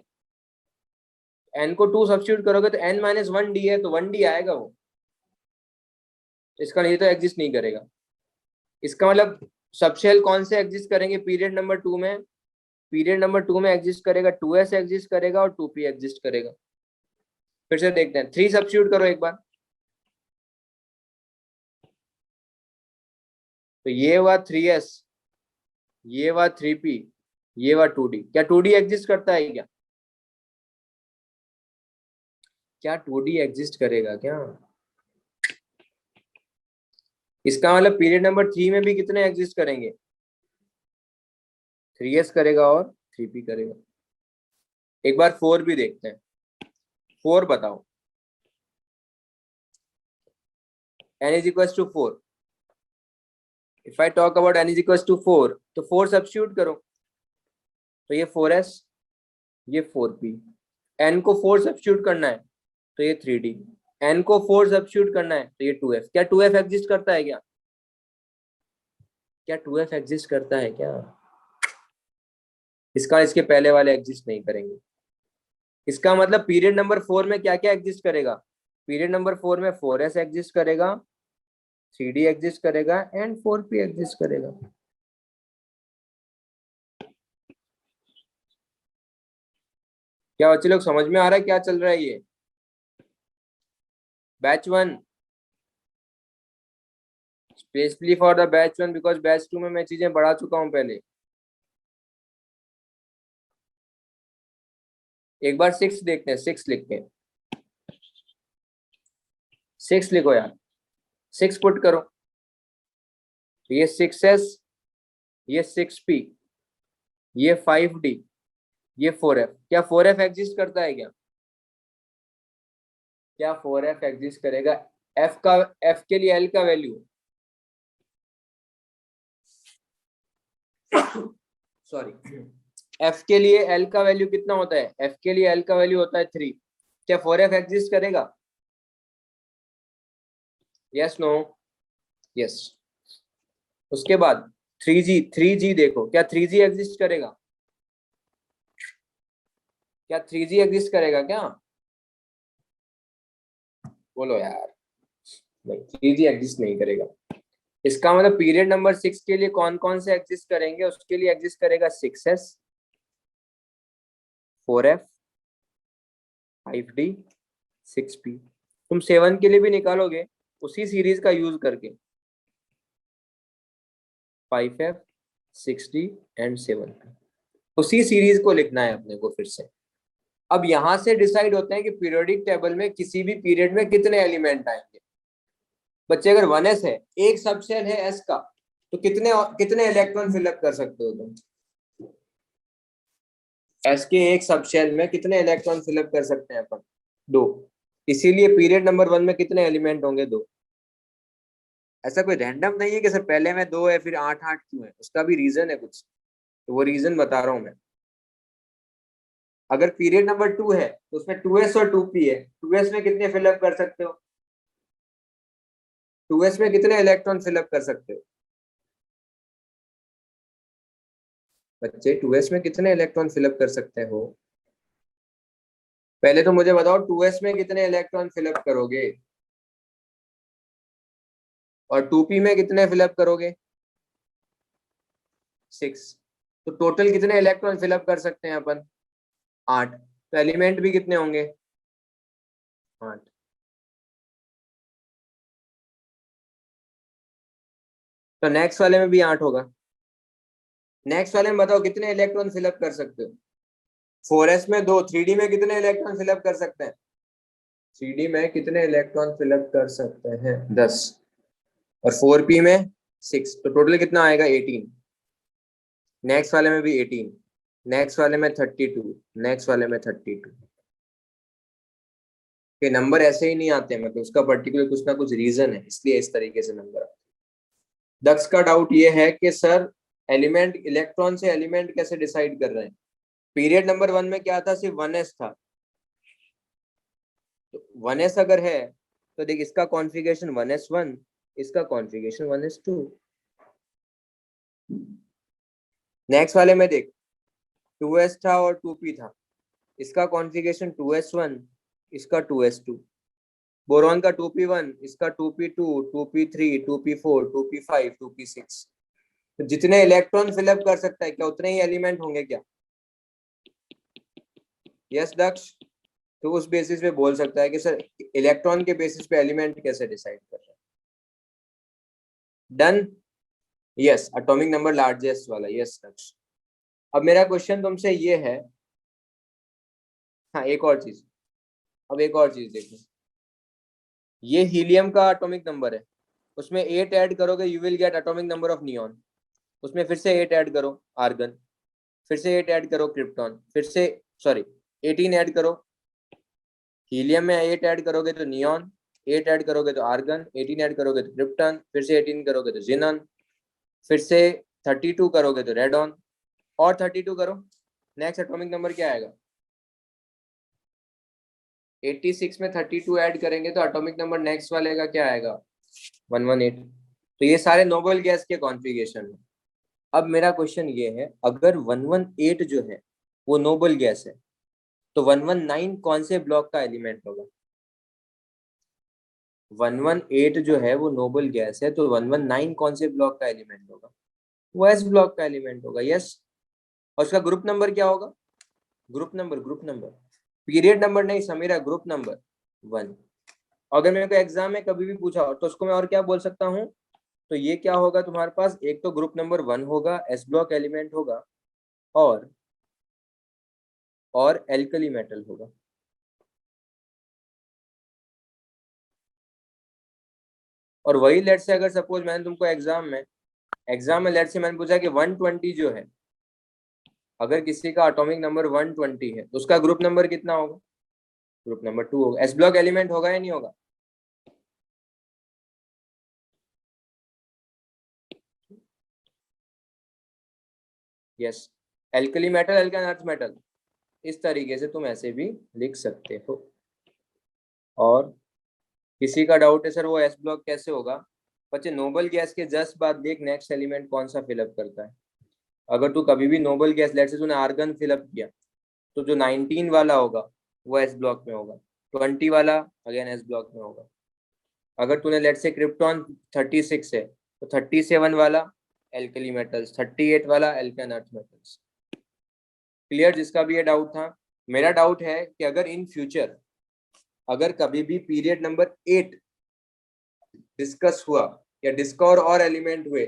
n को 2 सब्स्टिट्यूट करोगे तो n-1d है, तो 1d आएगा वो। इसका नहीं तो एग्जिस्ट नहीं करेगा। इसका मतलब सबशेल कौन से एग्जिस्ट करेंगे पीरियड नंबर 2 में? पीरियड नंबर 2 में एग्जिस्ट करेगा 2s एग्जिस्ट करेगा और 2p एग्जिस्ट करेगा। फिर से देखते हैं, 3 सब्स्टिट्यूट करो एक बार, तो ये हुआ 3s, ये हुआ 3p, ये हुआ 2d। क्या 2d एग्जिस्ट करता है क्या? क्या 2d एग्जिस्ट करेगा क्या? इसका मतलब पीरियड नंबर 3 में भी कितने एग्जिस्ट करेंगे? 3s करेगा और 3p करेगा। एक बार 4 भी देखते हैं, 4 बताओ। n is equals to 4, if I talk about n is equals to 4, तो 4 सब्स्टिट्यूट करो, तो ये 4s, ये 4p। n को 4 सब्स्टिट्यूट करना है तो ये 3d, n को 4 सब्स्टिट्यूट करना है तो ये 2f। क्या 2f एग्जिस्ट करता है क्या? क्या 2f एग्जिस्ट करता है क्या? इसका इसके पहले वाले एग्जिस्ट नहीं करेंगे। इसका मतलब पीरियड नंबर 4 में क्या क्या एग्जिस्ट करेगा? पीरियड नंबर 4 में 4s एग्जिस्ट करेगा, 3d एग्जिस्ट करेगा एंड 4p एग्जिस्ट करेगा। क्या बच्चे लोग समझ में आ रहा है क्या चल रहा है? ये batch 1, specially for the batch 1, because batch 2 में मैं चीजें बढ़ा चुका हूं पहले। एक बार 6 देखते हैं, 6 लिखते हैं, 6 लिखो यार, 6 पुट करो, तो ये 6s, ये 6p, ये 5D, ये 4F। क्या 4F एग्जिस्ट करता है क्या? क्या 4F एग्जिस्ट करेगा? F का, F के लिए L का वैल्यू, सॉरी, F के लिए L का वैल्यू कितना होता है? F के लिए L का वैल्यू होता है 3। क्या 4F एग्जिस्ट करेगा? Yes no? यस। उसके बाद 3G, 3G देखो, क्या 3G एग्जिस्ट करेगा? क्या 3G एग्जिस्ट करेगा क्या? बोलो यार। नहीं, 3G एग्जिस्ट नहीं करेगा। इसका मतलब पीरियड नंबर 6 के लिए कौन कौन से एग्जिस्ट करेंगे? उसके लिए एग्जिस्ट करेगा 6S, 4F, 5D, 6P। तुम 7 के लिए भी निकालोगे उसी सीरीज का यूज करके, 5F, 6D एंड 7P। उसी सीरीज को लिखना है अपने को फिर से। अब यहां से डिसाइड होते हैं कि पीरियोडिक टेबल में किसी भी पीरियड में कितने एलिमेंट आएंगे। बच्चे, अगर 1s है, एक सबसेल है S का, तो कितने कितने इलेक्ट्रॉन फिलअप कर सकते हो तुम? S के एक सबशेल में कितने इलेक्ट्रॉन फिलअप कर सकते हैं अपन? 2। इसीलिए पीरियड नंबर 1 में कितने एलिमेंट होंगे? 2। ऐसा कोई रैंडम नहीं है कि सर पहले में 2 है फिर 8 8 क्यों है, उसका भी रीजन है कुछ, तो वो रीजन बता रहा हूं मैं। अगर पीरियड नंबर 2 है तो उसमें 2s और 2p है, 2s में कितने फिलअप कर सकते हो? 2s में कितने इलेक्ट्रॉन फिलअप कर सकते हो बच्चे? 2s में कितने इलेक्ट्रॉन फिलअप कर सकते हो? पहले तो मुझे बताओ 2s में कितने इलेक्ट्रॉन फिलअप करोगे, और 2p में कितने फिलअप करोगे? 6। तो टोटल कितने इलेक्ट्रॉन फिलअप कर सकते हैं अपन? 8। तो एलिमेंट भी कितने होंगे? 8। तो नेक्स्ट वाले में भी 8 होगा। नेक्स्ट वाले में बताओ कितने इलेक्ट्रॉन फिलअप कर सकते हो? 4s में 2, 3D में कितने इलेक्ट्रॉन फिलअप कर सकते हैं? 3D में कितने इलेक्ट्रॉन फिलअप कर सकते हैं? 10। और 4p में 6, तो टोटल कितना आएगा? 18। नेक्स्ट वाले में भी 18, नेक्स्ट वाले में 32, नेक्स्ट वाले में 32। के नंबर ऐसे ही नहीं आते, मतलब उसका पर्टिकुलर कुछ ना कुछ रीजन है, इसलिए इस तरीके से नंबर आते हैं। दक्ष का डाउट ये है कि सर एलिमेंट, इलेक्ट्रॉन से एलिमेंट कैसे डिसाइड कर रहे हैं? पीरियड नंबर 1 में क्या था? सिर्फ 1s था। तो 1s अगर है तो देख, इसका कॉन्फ़िगरेशन 1s1, इसका कॉन्फ़िगरेशन 1s2। नेक्स्ट वाले में देख, 2s था और 2p था, इसका कॉन्फ़िगरेशन 2s1, इसका 2s2। बोरॉन का 2p1, इसका 2p2, 2p3, 2p4, 2p5, 2p6। तो जितने इलेक्ट्रॉन फिलअप कर सकता है क्या उतने ही एलिमेंट होंगे क्या? यस दक्ष? तो उस बेसिस पे बोल सकता है कि सर इलेक्ट्रॉन के बेसिस पे एलिमेंट कैसे डिसाइड कर रहे हैं। Done? Yes, atomic number largest वाला, यस दक्ष। अब मेरा क्वेश्चन तुमसे ये है, हाँ एक और चीज, अब एक और चीज देखो, ये हीलियम का एटॉमिक नंबर है, उसमें 8 ऐड करोगे you will gate atomic number of neon. उसमें फिर से 8 ऐड करो आर्गन, फिर से 8 ऐड करो क्रिप्टॉन, फिर से सॉरी 18 ऐड करो। हीलियम में 8 ऐड करोगे तो नियॉन, 8 ऐड करोगे तो आर्गन, 18 ऐड करोगे तो क्रिप्टॉन, फिर से 18 करोगे तो जिनॉन, फिर से 32 करोगे तो रेडॉन, और 32 करो, नेक्स्ट एटॉमिक नंबर क्या आएगा? 86 में 32 ऐड करेंगे तो एटॉमिक नंबर नेक्स्ट वाले का क्या आएगा? 118। तो ये सारे नोबल गैस के कॉन्फ़िगरेशन है। अब मेरा क्वेश्चन ये है, अगर 118 जो है वो नोबल गैस है, तो 119 कौन से ब्लॉक का एलिमेंट होगा? 118 जो है वो नोबल गैस है, तो 119 कौन से ब्लॉक का एलिमेंट होगा? वो एस ब्लॉक का एलिमेंट होगा। यस। और उसका ग्रुप नंबर क्या होगा? Group number, group number, period number नहीं समीरा, ग्रुप नंबर 1। अगर मेरे को एग्जाम में कभी भी पूछा हो तो उसको मैं और क्या बोल सकता हूँ? तो ये क्या होगा तुम्हारे पास? एक तो ग्रुप नंबर 1 होगा, एस ब्लॉक एलिमेंट होगा, और एल्कली मेटल होगा। और वही लेट से, अगर सपोज मैंने तुमको एग्जाम में लेट से मैंने पूछा कि 120 जो है अगर किसी का एटॉमिक नंबर 120 है तो उसका ग्रुप नंबर कितना होगा? ग्रुप नंबर 2 होगा। एस ब्लॉक एलिमेंट होगा या नहीं होगा? Yes. Alkali metal, alkyne earth metal, इस तरीके से तुम ऐसे भी लिख सकते हो। और किसी का डाउट है सर वो एस ब्लॉक कैसे होगा? बच्चे नोबल गैस के जस्ट बाद देख नेक्स्ट एलिमेंट कौन सा फिलअप करता है। अगर तू कभी भी नोबल गैस लेट से तूने आर्गन फिलअप किया तो जो 19 वाला होगा वो एस ब्लॉक में होगा, 20 वाला अगेन एस ब्लॉक में होगा। अगर तूने लेट से क्रिप्टॉन 36 है तो 37 वाला एल्कली मेटल्स, 38 वाला एल्काइन अर्थ मेटल्स। क्लियर जिसका भी ये डाउट था? मेरा डाउट है कि अगर इन फ्यूचर अगर कभी भी पीरियड नंबर 8 डिस्कस हुआ या डिस्कवर और एलिमेंट हुए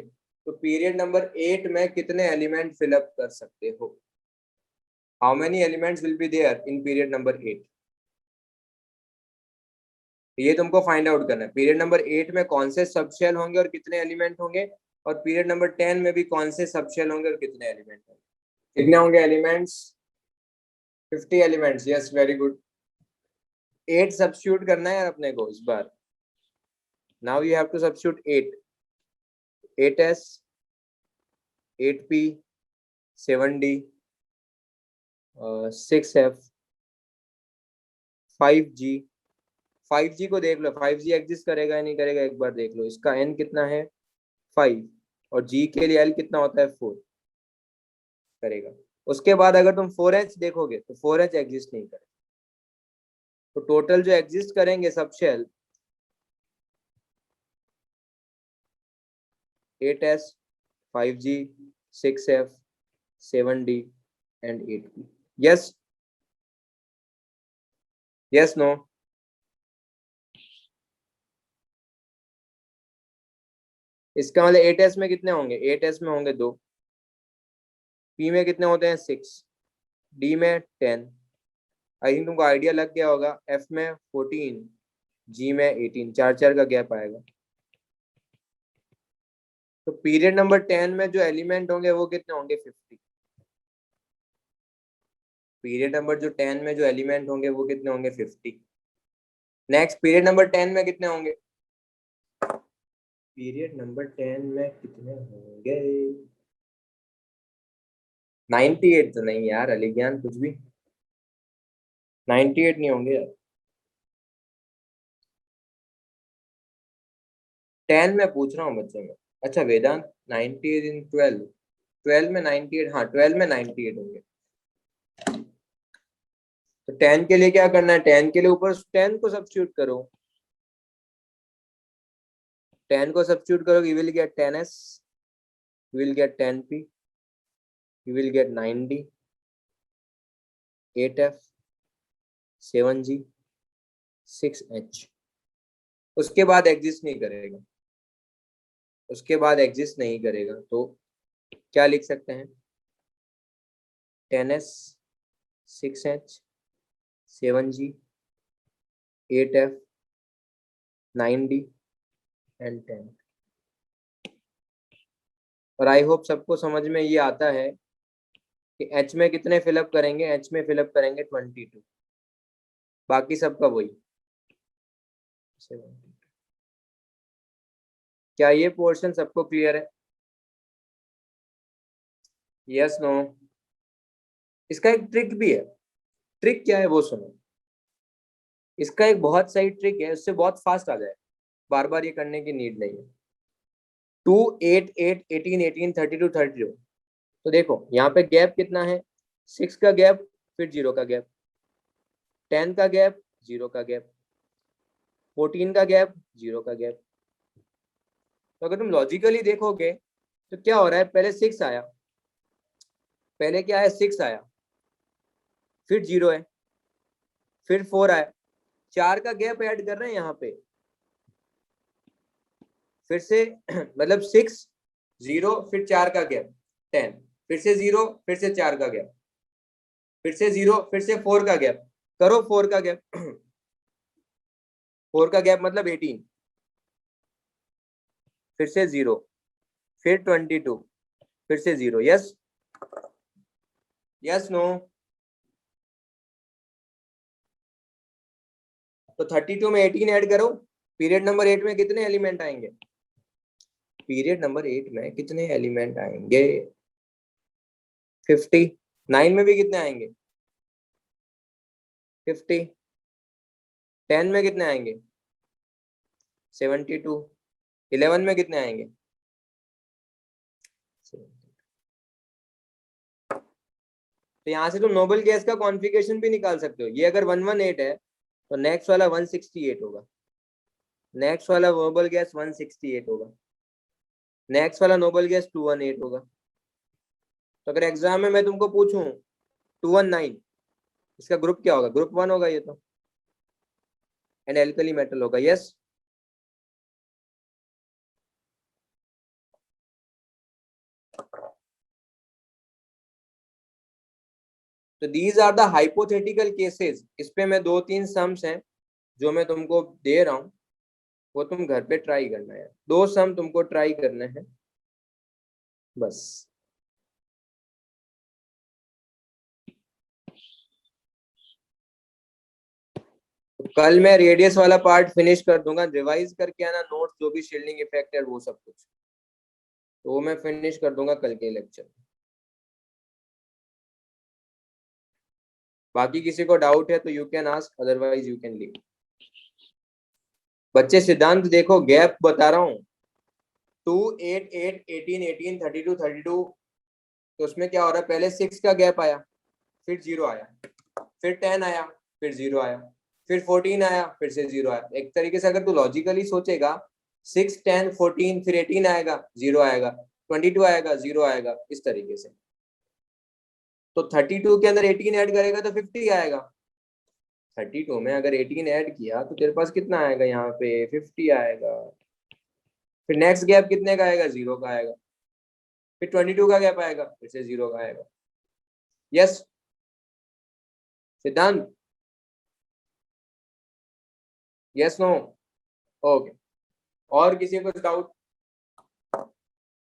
तो पीरियड नंबर 8 में कितने एलिमेंट फिलअप कर सकते हो? How many elements will be there in period number 8? ये तुमको फाइंड आउट करना है। पीरियड नंबर 8 में कौन से सबशेल होंगे और कितने एलिमेंट होंगे, और पीरियड नंबर 10 में भी कौन से सबशेल होंगे और कितने एलिमेंट होंगे। कितने होंगे elements? 50 elements. Yes, very good. 8 substitute करना है यार अपने को इस बार। Now you have to substitute 8, 8s, 8p, 7d, 6f, 5g। 5g को देख लो, 5g एग्जिस्ट करेगा या नहीं करेगा एक बार देख लो। इसका n कितना है? 5, और g के लिए l कितना होता है? 4। करेगा। उसके बाद अगर तुम 4h देखोगे तो 4h एग्जिस्ट नहीं करेगा। तो टोटल जो एग्जिस्ट करेंगे subshell 8s, 5g, 6f, 7d and 8p। Yes, yes, no? इसका मतलब 8s में कितने होंगे? 8s में होंगे 2, p में कितने होते हैं? 6, d में 10। आई थिंक तुमको आइडिया लग गया होगा। f में 14, g में 18, 4 का गैप आएगा। तो पीरियड नंबर 10 में जो एलिमेंट होंगे वो कितने होंगे? 50। पीरियड नंबर जो 10 में जो एलिमेंट होंगे वो कितने होंगे? 50। नेक्स्ट पीरियड नंबर 10 में कितने होंगे? पीरियड नंबर 10 में कितने होंगे? 98 तो नहीं यार, अलीज्ञान कुछ भी। 98 नहीं होंगे यार। 10 में पूछ रहा हूँ बच्चे में। अच्छा वेदांत, 98 इन 12, 12 में 98, हाँ 12 में 98 होंगे। तो 10 के लिए क्या करना है? 10 के लिए ऊपर 10 को सब्स्टिट्यूट करो। 10 को सब्स्टिट्यूट करो, you will get 10s, you will get 10p, you will get 9d, 8f, 7g, 6h। उसके बाद एग्जिस्ट नहीं करेगा, उसके बाद एग्जिस्ट नहीं करेगा। तो क्या लिख सकते हैं? 10s, 6h, 7g, 8f, 9d and 10। और आई होप सबको समझ में ये आता है कि h में कितने फिलअप करेंगे? h में फिलअप करेंगे 22, बाकी सबका वही 70। क्या ये पोर्शन सबको क्लियर है? Yes, no? इसका एक ट्रिक भी है। ट्रिक क्या है वो सुनो। इसका एक बहुत सही ट्रिक है, उससे बहुत फास्ट आ जाए, बार बार ये करने की नीड नहीं है। 2, 8, 8, 18, 18, 32, 32। तो देखो यहाँ पे गैप कितना है? 6 का गैप, फिर 0 का गैप, 10 का गैप, 0 का गैप, 14 का गैप, 0 का गैप। तो अगर तुम लॉजिकली देखोगे तो क्या हो रहा है? पहले 6 आया, पहले क्या है? 6 आया, फिर 0 है, फिर 4 आया, 4 का गैप ऐड कर रहे हैं यहाँ पे। फिर से मतलब 6, 0, फिर 4 का गैप 10, फिर से 0, फिर से 4 का गैप, फिर से 0, फिर से 4 का गैप। करो 4 का गैप 4 का गैप मतलब 18, फिर से 0, फिर 22, फिर से 0। Yes, yes no? तो 32 में 18 ऐड करो, पीरियड नंबर 8 में कितने एलिमेंट आएंगे? पीरियड नंबर 8 में कितने एलिमेंट आएंगे? 50। 9 में भी कितने आएंगे? 50। 10 में कितने आएंगे? 72। 11 में कितने आएंगे? 70। तो यहाँ से तुम नोबल गैस का कॉन्फ़िगरेशन भी निकाल सकते हो। ये अगर 118 है तो नेक्स्ट वाला 168 होगा, नेक्स्ट वाला नोबल गैस 168 होगा, नेक्स्ट वाला नोबल गैस 218 होगा। तो अगर एग्जाम में मैं तुमको पूछूं 219, इसका ग्रुप क्या होगा? ग्रुप 1 होगा ये तो, एंड एल्कली मेटल होगा। यस? तो these are the hypothetical cases. इस पे मैं 2-3 सम्स हैं जो मैं तुमको दे रहा हूँ, वो तुम घर पे ट्राई करना है। 2 सम तुमको ट्राई करने हैं बस। तो कल मैं रेडियस वाला पार्ट फिनिश कर दूंगा, रिवाइज करके आना नोट्स, जो भी शील्डिंग इफेक्ट है वो सब कुछ, तो वो मैं फिनिश कर दूंगा कल के लेक्चर में। बाकी किसी को डाउट है तो you can ask, otherwise you can leave. बच्चे सिद्धांत देखो, गैप बता रहा हूँ, 2 8 8 18 18 32 32। तो उसमें क्या हो रहा है, पहले 6 का गैप आया, फिर 0 आया, फिर 10 आया, फिर 0 आया, फिर 14 आया, फिर से 0 आया। एक तरीके से अगर तू लॉजिकली सोचेगा, 6 10 14 फिर 18 आएगा, 0 आएगा, 22 आएगा, 0 आएगा, इस तरीके से। तो 32 के अंदर 18 ऐड करेगा तो 50 आएगा। 32 में अगर 18 ऐड किया तो तेरे पास कितना आएगा? यहाँ पे 50 आएगा। फिर नेक्स्ट गैप कितने का आएगा? 0 का आएगा। फिर 22 का गैप आएगा, फिर से 0 का आएगा। यस सिद्धांत? Yes no? ओके। और किसी को डाउट?